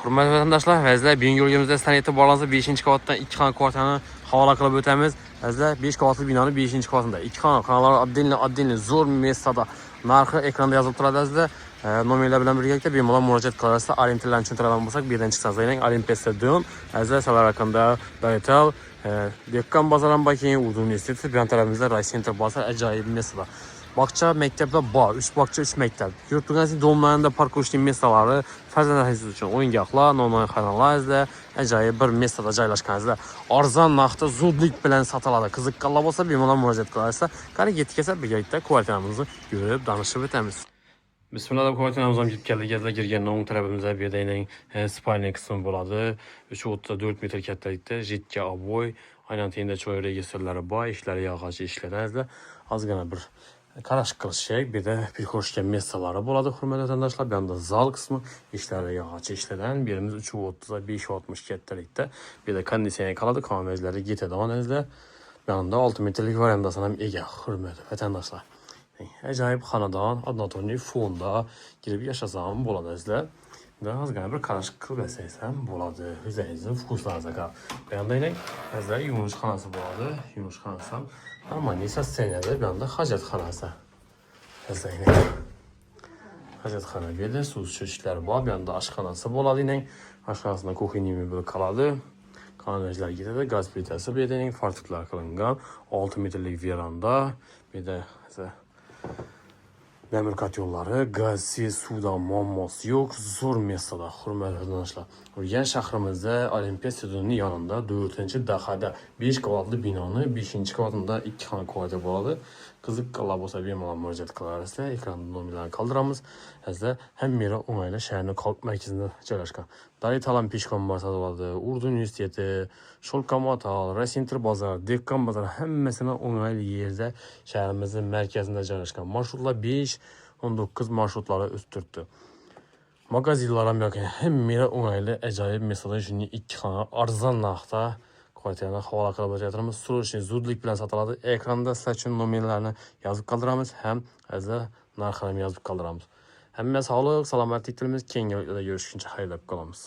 Hurmatli vatandaşlar, vəzlər Bingöl'ümüzdə sənəti bağlansa 5-ci qavatdan 2 xana kvartiranı havola qılıb ötəmiz. Vəzlər 5 qavatlı binanın 5-ci qavatında 2 xanalar addenli zor mesada narxı ekranda yazılıb turadi vəzlər. Nomerlər bilan birlikdə bemalol müraciət qılarsa, oryentlərini tushuntiradigan bo'lsak, bu yerdan chiqsangiz aynan Olimpiya stadion, vəzlər salar raqamda Davital, Dekkan bazaran bakin Urdu Universiteti, bu yan tərəfimizdə Ray Center bazar ajoyib mesada. Bakça məktəbdə var, 3 bakça, 3 məktəb. Yurtdünyası doğumlarında park uçduğu mesaları, fərzəndləriniz üçün oyuncaqlar, normal xanalar izlə, ajoyib bir mesada joylashganizda arzon narxda zudlik bilan satiladi. Qiziqqanlar bo'lsa, bemalol murojaat qilarsa, qani yetkazsa birgalikda kvartiramizni ko'rib, danishib o'tamiz. Bismillah, kvartiramiz ham yetib keldik. Yazlar kirgandan o'ng tarafimizda bu yerda spalniya qismi bo'ladi. 3.4 metr kattalikda, jidka oboy, aynan tenda choy registrlari bor, ishlari yog'och ishlarida ozgina bir qarash qilishak, bir de bir ko'rishgan mesalari bo'ladi. Hurmatli vatandaşlar, bu yerda zal qismi ishlari yog'och ishlagan, birimiz 3.30 5.60 kattalikda, bir de konditsioner qoladi, kamezlari yetadi onizda. Bu yerda 6 metrlik variantasi ham ega. Hurmatli vatandaşlar, ajoyib xonadon, odnotonli fonda girib yashasam bo'ladi sizlar. Daha ozgina bir qarash qilsangiz ham bo'ladi. O'zingizning fuqurlaringizga qarab. Bu yerda sizlar yumush xonasi bo'ladi. Yumush xonasi ham normalniy sosteniyada, bu yerda hojatxonasi. Sizlar hojatxona, bu yerda suv ichishlar bor, bu yerda oshxonasi bo'ladi. Oshxonasida kuxniy mebel qoladi. Kanallar gitadi, gaz plitasi bu yerda fartuklar qilingan, 6 metrlik veranda, bu yerda demir katyonları, gazsiz, suvdan muammosi yo'q, zo'r mesada. Hurmatli vatandaşlar, Urganch shahrimizda Olimpiya stadionining yonida 4-dahada 5 qavatli binoni 5-qavatida 2 xona kvartira bo'ladi. Qiziqqanlar bo'lsa bemalol murojaat qilarsizlar. Ekranda nomerlarni qoldiramiz. Sizlar hamma o'ng'ayli shaharning qalb markazida joylashgan. Daritalan peshkom bosadi bo'ladi. Urdu universiteti, Sholkamotal, Ray Center bozor, Dekkan bozor hammasini o'ng'ayli yerda shahrimizning markazida joylashgan. Marshrutlar 5-19 marshutlari o'tib turibdi. Magazinlar ham yo'q. Hamma o'ng'ayli ajoyib mesada shunday 2 xona arzon narxda kvartirani havola qilib o'tamiz. Surishni zudlik bilan sotiladi. Ekranda sizlar uchun nomerlarni yozib qoldiramiz, ham narxini yozib qoldiramiz. Hamma sog'lik, salomatlik tilamiz. Keyingi videoda görüşguncha xayrlab qolamiz.